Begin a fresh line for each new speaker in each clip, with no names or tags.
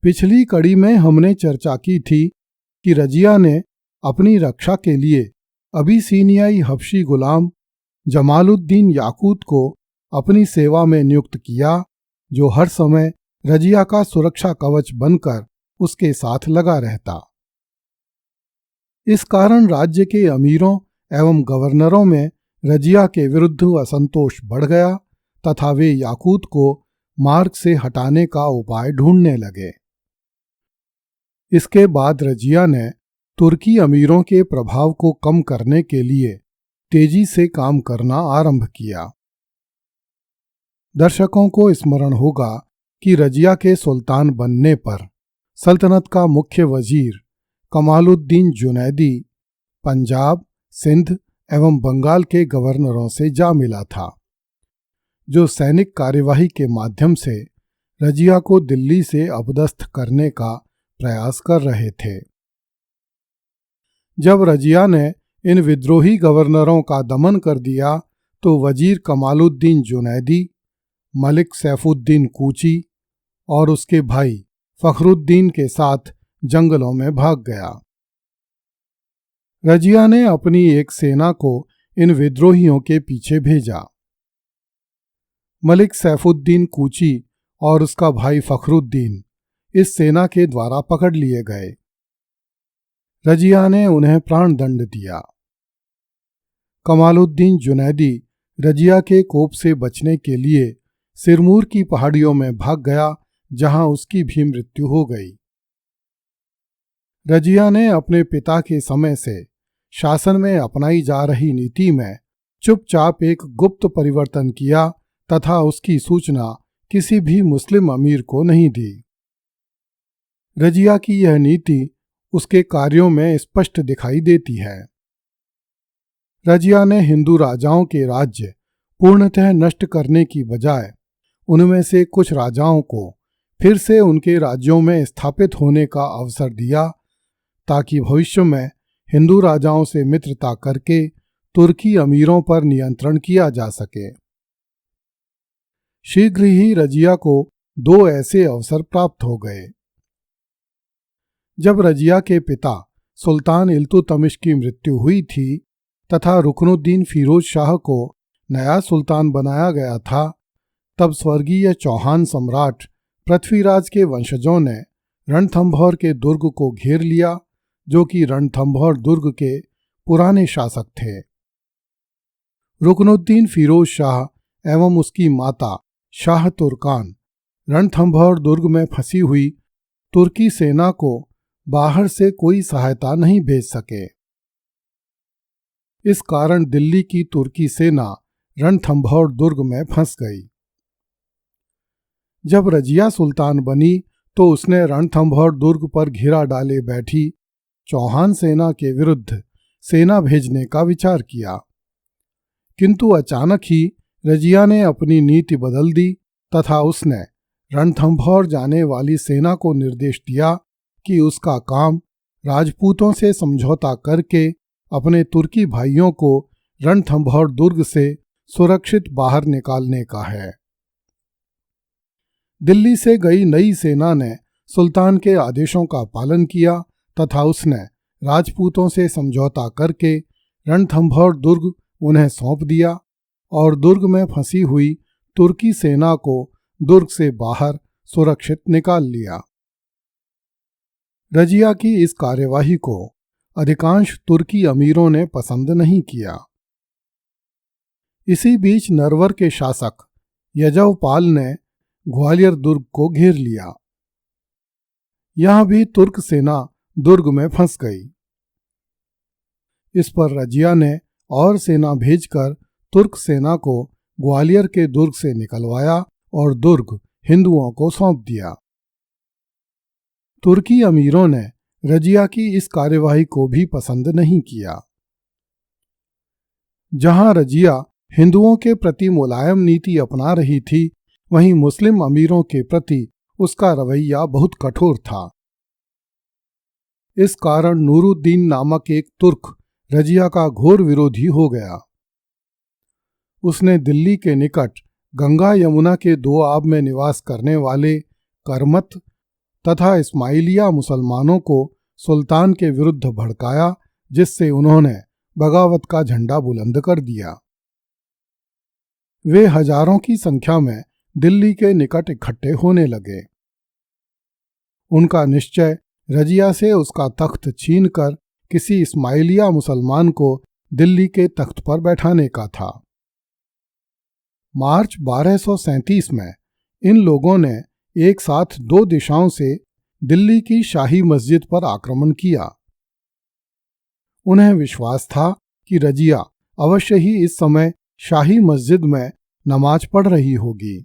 पिछली कड़ी में हमने चर्चा की थी कि रजिया ने अपनी रक्षा के लिए अबिसीनियाई हबशी गुलाम जमालुद्दीन याकूत को अपनी सेवा में नियुक्त किया, जो हर समय रजिया का सुरक्षा कवच बनकर उसके साथ लगा रहता। इस कारण राज्य के अमीरों एवं गवर्नरों में रजिया के विरुद्ध असंतोष बढ़ गया तथा वे याकूत को मार्ग से हटाने का उपाय ढूंढने लगे। इसके बाद रजिया ने तुर्की अमीरों के प्रभाव को कम करने के लिए तेजी से काम करना आरंभ किया। दर्शकों को स्मरण होगा कि रजिया के सुल्तान बनने पर सल्तनत का मुख्य वजीर कमालुद्दीन जुनैदी पंजाब, सिंध एवं बंगाल के गवर्नरों से जा मिला था, जो सैनिक कार्यवाही के माध्यम से रजिया को दिल्ली से अपदस्थ करने का प्रयास कर रहे थे। जब रजिया ने इन विद्रोही गवर्नरों का दमन कर दिया तो वजीर कमालुद्दीन जुनैदी मलिक सैफुद्दीन कूची और उसके भाई फखरुद्दीन के साथ जंगलों में भाग गया। रजिया ने अपनी एक सेना को इन विद्रोहियों के पीछे भेजा। मलिक सैफुद्दीन कूची और उसका भाई फखरुद्दीन इस सेना के द्वारा पकड़ लिए गए। रजिया ने उन्हें प्राणदंड दिया। कमालुद्दीन जुनैदी रजिया के कोप से बचने के लिए सिरमूर की पहाड़ियों में भाग गया, जहां उसकी भी मृत्यु हो गई। रजिया ने अपने पिता के समय से शासन में अपनाई जा रही नीति में चुपचाप एक गुप्त परिवर्तन किया तथा उसकी सूचना किसी भी मुस्लिम अमीर को नहीं दी। रजिया की यह नीति उसके कार्यों में स्पष्ट दिखाई देती है। रजिया ने हिंदू राजाओं के राज्य पूर्णतः नष्ट करने की बजाय उनमें से कुछ राजाओं को फिर से उनके राज्यों में स्थापित होने का अवसर दिया, ताकि भविष्य में हिंदू राजाओं से मित्रता करके तुर्की अमीरों पर नियंत्रण किया जा सके। शीघ्र ही रजिया को दो ऐसे अवसर प्राप्त हो गए। जब रजिया के पिता सुल्तान इल्तुतमिश की मृत्यु हुई थी तथा रुकनुद्दीन फिरोज शाह को नया सुल्तान बनाया गया था, तब स्वर्गीय चौहान सम्राट पृथ्वीराज के वंशजों ने रणथंभौर के दुर्ग को घेर लिया, जो कि रणथंभौर दुर्ग के पुराने शासक थे। रुकनुद्दीन फिरोज शाह एवं उसकी माता शाह तुर्कान रणथंभौर दुर्ग में फंसी हुई तुर्की सेना को बाहर से कोई सहायता नहीं भेज सके। इस कारण दिल्ली की तुर्की सेना रणथंभौर दुर्ग में फंस गई। जब रजिया सुल्तान बनी तो उसने रणथंभौर दुर्ग पर घेरा डाले बैठी चौहान सेना के विरुद्ध सेना भेजने का विचार किया, किंतु अचानक ही रजिया ने अपनी नीति बदल दी तथा उसने रणथंभौर जाने वाली सेना को निर्देश दिया कि उसका काम राजपूतों से समझौता करके अपने तुर्की भाइयों को रणथंभौर दुर्ग से सुरक्षित बाहर निकालने का है। दिल्ली से गई नई सेना ने सुल्तान के आदेशों का पालन किया तथा उसने राजपूतों से समझौता करके रणथंभौर दुर्ग उन्हें सौंप दिया और दुर्ग में फंसी हुई तुर्की सेना को दुर्ग से बाहर सुरक्षित निकाल लिया। रजिया की इस कार्यवाही को अधिकांश तुर्की अमीरों ने पसंद नहीं किया। इसी बीच नरवर के शासक यजवपाल ने ग्वालियर दुर्ग को घेर लिया। यहां भी तुर्क सेना दुर्ग में फंस गई। इस पर रजिया ने और सेना भेजकर तुर्क सेना को ग्वालियर के दुर्ग से निकलवाया और दुर्ग हिंदुओं को सौंप दिया। तुर्की अमीरों ने रजिया की इस कार्यवाही को भी पसंद नहीं किया। जहां रजिया हिंदुओं के प्रति मुलायम नीति अपना रही थी, वहीं मुस्लिम अमीरों के प्रति उसका रवैया बहुत कठोर था। इस कारण नूरुद्दीन नामक एक तुर्क रजिया का घोर विरोधी हो गया। उसने दिल्ली के निकट गंगा यमुना के दो आब में निवास करने वाले करमत तथा इस्माइलिया मुसलमानों को सुल्तान के विरुद्ध भड़काया, जिससे उन्होंने बगावत का झंडा बुलंद कर दिया। वे हजारों की संख्या में दिल्ली के निकट इकट्ठे होने लगे। उनका निश्चय रजिया से उसका तख्त छीनकर किसी इस्माइलिया मुसलमान को दिल्ली के तख्त पर बैठाने का था। मार्च 1237 में इन लोगों ने एक साथ 2 दिशाओं से दिल्ली की शाही मस्जिद पर आक्रमण किया। उन्हें विश्वास था कि रजिया अवश्य ही इस समय शाही मस्जिद में नमाज पढ़ रही होगी।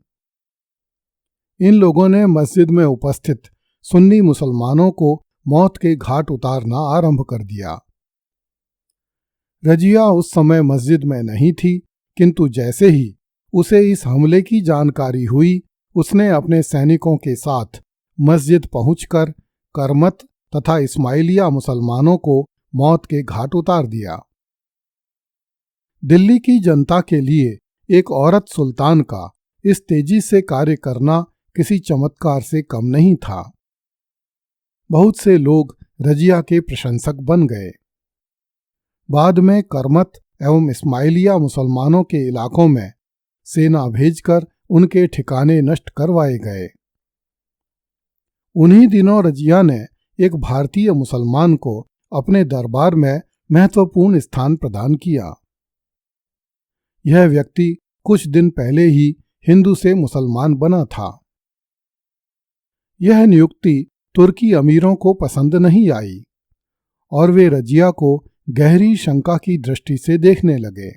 इन लोगों ने मस्जिद में उपस्थित सुन्नी मुसलमानों को मौत के घाट उतारना आरंभ कर दिया। रजिया उस समय मस्जिद में नहीं थी, किंतु जैसे ही उसे इस हमले की जानकारी हुई, उसने अपने सैनिकों के साथ मस्जिद पहुंचकर करमत तथा इस्माइलिया मुसलमानों को मौत के घाट उतार दिया। दिल्ली की जनता के लिए एक औरत सुल्तान का इस तेजी से कार्य करना किसी चमत्कार से कम नहीं था। बहुत से लोग रजिया के प्रशंसक बन गए। बाद में करमत एवं इस्माइलिया मुसलमानों के इलाकों में सेना भेजकर उनके ठिकाने नष्ट करवाए गए। उन्हीं दिनों रजिया ने एक भारतीय मुसलमान को अपने दरबार में महत्वपूर्ण स्थान प्रदान किया। यह व्यक्ति कुछ दिन पहले ही हिंदू से मुसलमान बना था। यह नियुक्ति तुर्की अमीरों को पसंद नहीं आई और वे रजिया को गहरी शंका की दृष्टि से देखने लगे,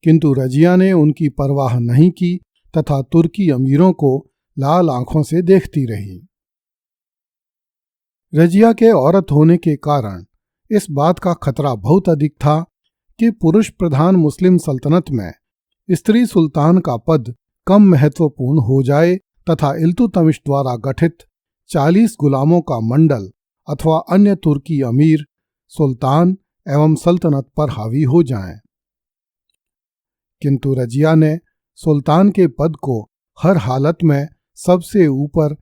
किंतु रजिया ने उनकी परवाह नहीं की तथा तुर्की अमीरों को लाल आंखों से देखती रही। रजिया के औरत होने के कारण इस बात का खतरा बहुत अधिक था कि पुरुष प्रधान मुस्लिम सल्तनत में स्त्री सुल्तान का पद कम महत्वपूर्ण हो जाए तथा इल्तुतमिश द्वारा गठित 40 गुलामों का मंडल अथवा अन्य तुर्की अमीर सुल्तान एवं सल्तनत पर हावी हो जाएं। किंतु रजिया ने सुल्तान के पद को हर हालत में सबसे ऊपर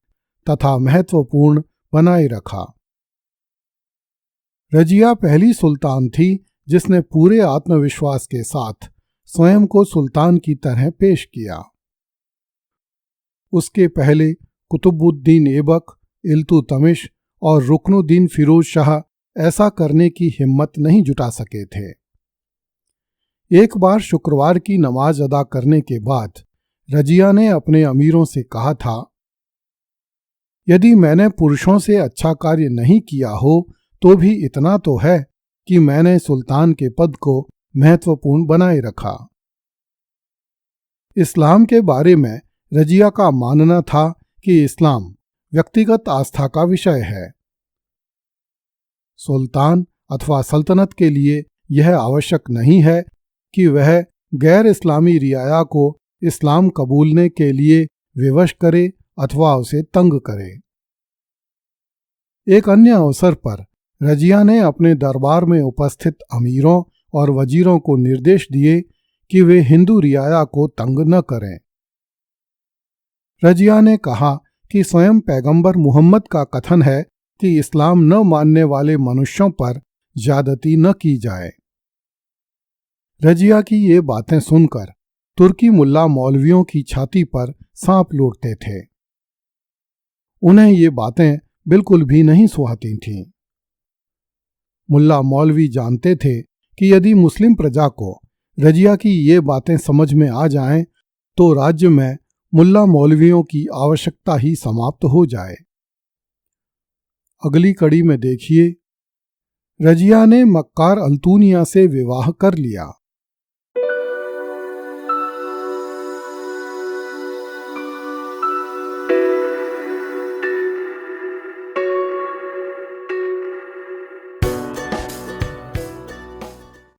तथा महत्वपूर्ण बनाए रखा। रजिया पहली सुल्तान थी जिसने पूरे आत्मविश्वास के साथ स्वयं को सुल्तान की तरह पेश किया। उसके पहले कुतुबुद्दीन ऐबक, इल्तुतमिश और रुकनुद्दीन फिरोज शाह ऐसा करने की हिम्मत नहीं जुटा सके थे। एक बार शुक्रवार की नमाज अदा करने के बाद रजिया ने अपने अमीरों से कहा था, यदि मैंने पुरुषों से अच्छा कार्य नहीं किया हो तो भी इतना तो है कि मैंने सुल्तान के पद को महत्वपूर्ण बनाए रखा। इस्लाम के बारे में रजिया का मानना था कि इस्लाम व्यक्तिगत आस्था का विषय है। सुल्तान अथवा सल्तनत के लिए यह आवश्यक नहीं है कि वह गैर इस्लामी रियाया को इस्लाम कबूलने के लिए विवश करे अथवा उसे तंग करे। एक अन्य अवसर पर रजिया ने अपने दरबार में उपस्थित अमीरों और वजीरों को निर्देश दिए कि वे हिंदू रियाया को तंग न करें। रजिया ने कहा कि स्वयं पैगंबर मुहम्मद का कथन है कि इस्लाम न मानने वाले मनुष्यों पर ज्यादती न की जाए। रजिया की ये बातें सुनकर तुर्की मुल्ला मौलवियों की छाती पर सांप लौटते थे। उन्हें ये बातें बिल्कुल भी नहीं सुहाती थीं। मुल्ला मौलवी जानते थे कि यदि मुस्लिम प्रजा को रजिया की ये बातें समझ में आ जाएं तो राज्य में मुल्ला मौलवियों की आवश्यकता ही समाप्त हो जाए। अगली कड़ी में देखिए, रजिया ने मक्कार अल्तूनिया से विवाह कर लिया।